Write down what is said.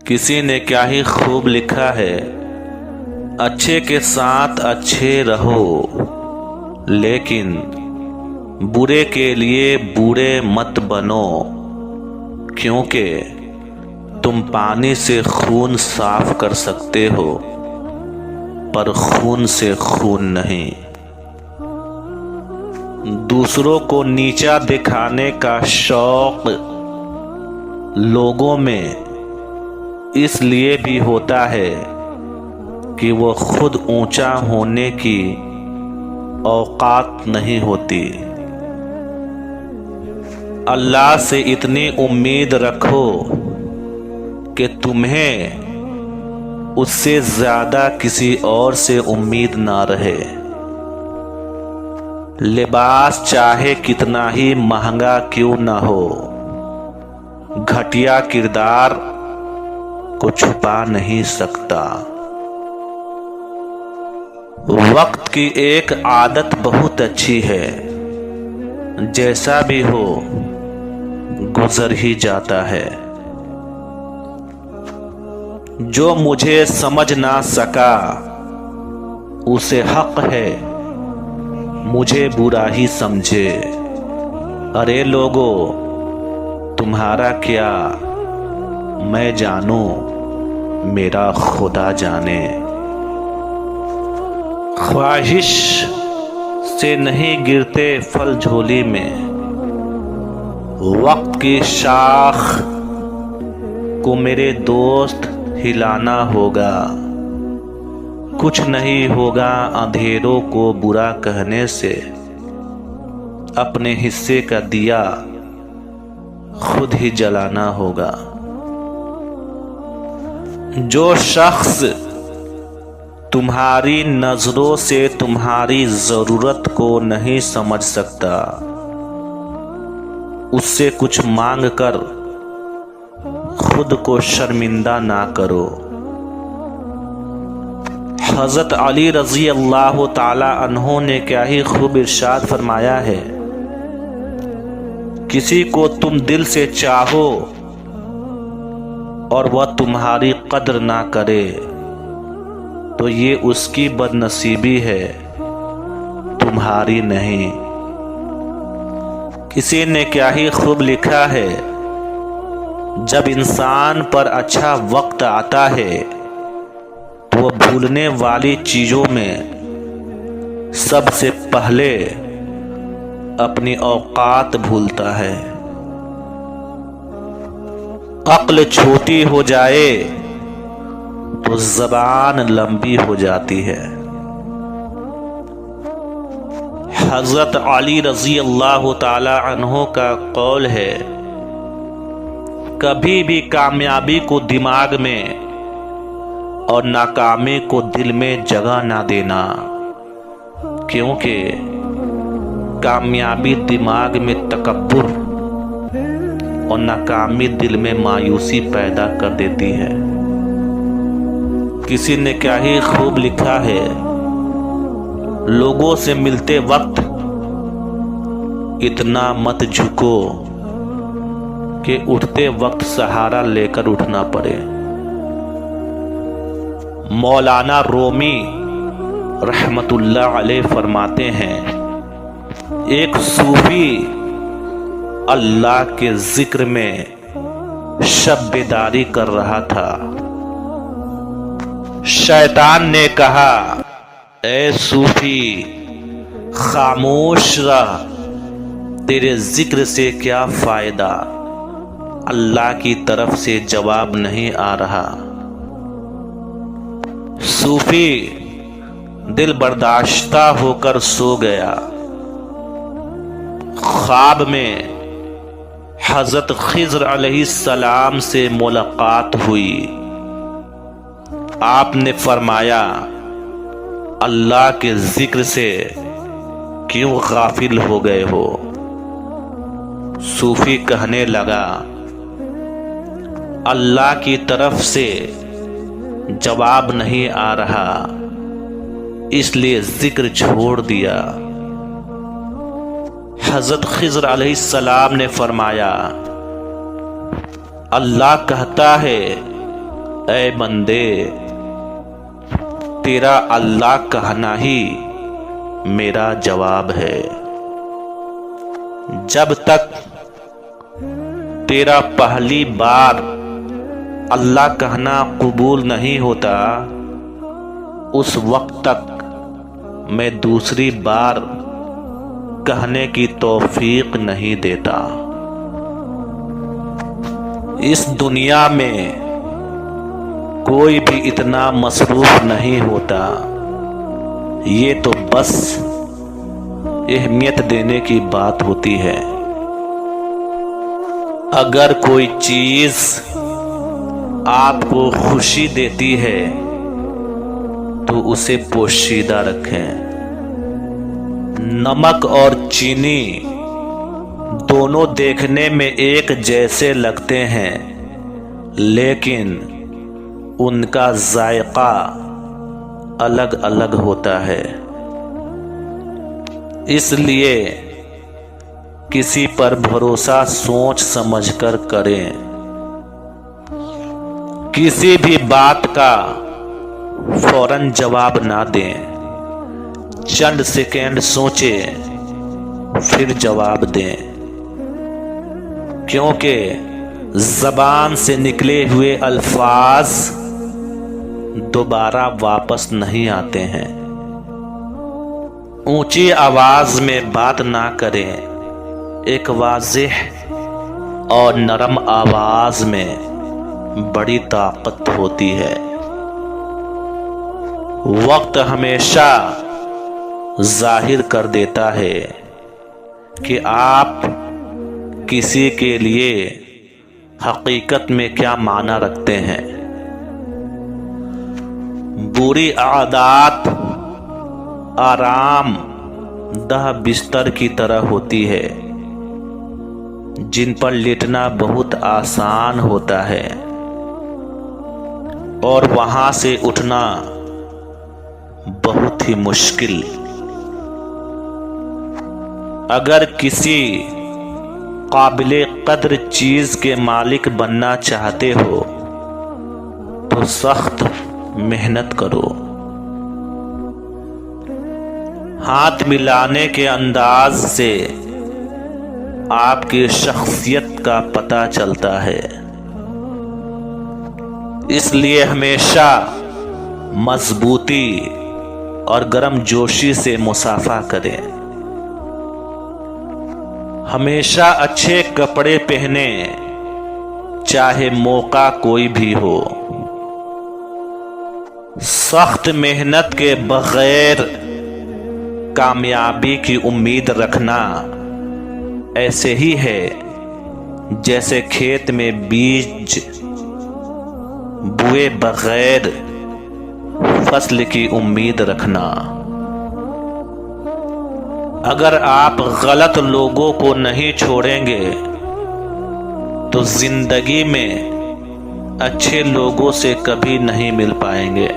کسی نے کیا ہی خوب لکھا ہے، اچھے کے ساتھ اچھے رہو لیکن برے کے لیے برے مت بنو، کیونکہ تم پانی سے خون صاف کر سکتے ہو پر خون سے خون نہیں۔ دوسروں کو نیچا دکھانے کا شوق لوگوں میں اس لیے بھی ہوتا ہے کہ وہ خود اونچا ہونے کی اوقات نہیں ہوتی۔ اللہ سے اتنی امید رکھو کہ تمہیں اس سے زیادہ کسی اور سے امید نہ رہے۔ لباس چاہے کتنا ہی مہنگا کیوں نہ ہو، گھٹیا کردار کو چھپا نہیں سکتا۔ وقت کی ایک عادت بہت اچھی ہے، جیسا بھی ہو گزر ہی جاتا ہے۔ جو مجھے سمجھ نہ سکا اسے حق ہے مجھے برا ہی سمجھے۔ ارے لوگو تمہارا کیا میں جانوں میرا خدا جانے۔ خواہش سے نہیں گرتے پھل جھولی میں، وقت کی شاخ کو میرے دوست ہلانا ہوگا۔ کچھ نہیں ہوگا اندھیروں کو برا کہنے سے، اپنے حصے کا دیا خود ہی جلانا ہوگا۔ جو شخص تمہاری نظروں سے تمہاری ضرورت کو نہیں سمجھ سکتا، اس سے کچھ مانگ کر خود کو شرمندہ نہ کرو۔ حضرت علی رضی اللہ تعالی عنہ نے کیا ہی خوب ارشاد فرمایا ہے، کسی کو تم دل سے چاہو اور وہ تمہاری قدر نہ کرے تو یہ اس کی بد نصیبی ہے، تمہاری نہیں۔ کسی نے کیا ہی خوب لکھا ہے، جب انسان پر اچھا وقت آتا ہے تو وہ بھولنے والی چیزوں میں سب سے پہلے اپنی اوقات بھولتا ہے۔ عقل چھوٹی ہو جائے تو زبان لمبی ہو جاتی ہے۔ حضرت علی رضی اللہ تعالی عنہ کا قول ہے، کبھی بھی کامیابی کو دماغ میں اور ناکامی کو دل میں جگہ نہ دینا، کیونکہ کامیابی دماغ میں تکبر اور ناکامی دل میں مایوسی پیدا کر دیتی ہے۔ کسی نے کیا ہی خوب لکھا ہے، لوگوں سے ملتے وقت اتنا مت جھکو کہ اٹھتے وقت سہارا لے کر اٹھنا پڑے۔ مولانا رومی رحمت اللہ علیہ فرماتے ہیں، ایک صوفی اللہ کے ذکر میں شب بیداری کر رہا تھا۔ شیطان نے کہا، اے صوفی خاموش رہ، تیرے ذکر سے کیا فائدہ، اللہ کی طرف سے جواب نہیں آ رہا۔ صوفی دل برداشتہ ہو کر سو گیا۔ خواب میں حضرت خضر علیہ السلام سے ملاقات ہوئی۔ آپ نے فرمایا، اللہ کے ذکر سے کیوں غافل ہو گئے ہو؟ صوفی کہنے لگا، اللہ کی طرف سے جواب نہیں آ رہا، اس لیے ذکر چھوڑ دیا۔ حضرت خضر علیہ السلام نے فرمایا، اللہ کہتا ہے اے بندے، تیرا اللہ کہنا ہی میرا جواب ہے۔ جب تک تیرا پہلی بار اللہ کہنا قبول نہیں ہوتا، اس وقت تک میں دوسری بار کہنے کی توفیق نہیں دیتا۔ اس دنیا میں کوئی بھی اتنا مصروف نہیں ہوتا، یہ تو بس اہمیت دینے کی بات ہوتی ہے۔ اگر کوئی چیز آپ کو خوشی دیتی ہے تو اسے پوشیدہ رکھیں۔ نمک اور چینی دونوں دیکھنے میں ایک جیسے لگتے ہیں، لیکن ان کا ذائقہ الگ الگ ہوتا ہے۔ اس لیے کسی پر بھروسہ سوچ سمجھ کر کریں۔ کسی بھی بات کا فوراً جواب نہ دیں، چند سیکنڈ سوچیں پھر جواب دیں، کیونکہ زبان سے نکلے ہوئے الفاظ دوبارہ واپس نہیں آتے ہیں۔ اونچی آواز میں بات نہ کریں، ایک واضح اور نرم آواز میں بڑی طاقت ہوتی ہے۔ وقت ہمیشہ ظاہر کر دیتا ہے کہ آپ کسی کے لیے حقیقت میں کیا معنی رکھتے ہیں۔ بری عادات آرام دہ بستر کی طرح ہوتی ہے، جن پر لیٹنا بہت آسان ہوتا ہے اور وہاں سے اٹھنا بہت ہی مشکل۔ اگر کسی قابل قدر چیز کے مالک بننا چاہتے ہو تو سخت محنت کرو۔ ہاتھ ملانے کے انداز سے آپ کی شخصیت کا پتہ چلتا ہے، اس لیے ہمیشہ مضبوطی اور گرم جوشی سے مصافحہ کریں۔ ہمیشہ اچھے کپڑے پہنیں، چاہے موقع کوئی بھی ہو۔ سخت محنت کے بغیر کامیابی کی امید رکھنا ایسے ہی ہے جیسے کھیت میں بیج بوئے بغیر فصل کی امید رکھنا۔ اگر آپ غلط لوگوں کو نہیں چھوڑیں گے تو زندگی میں اچھے لوگوں سے کبھی نہیں مل پائیں گے۔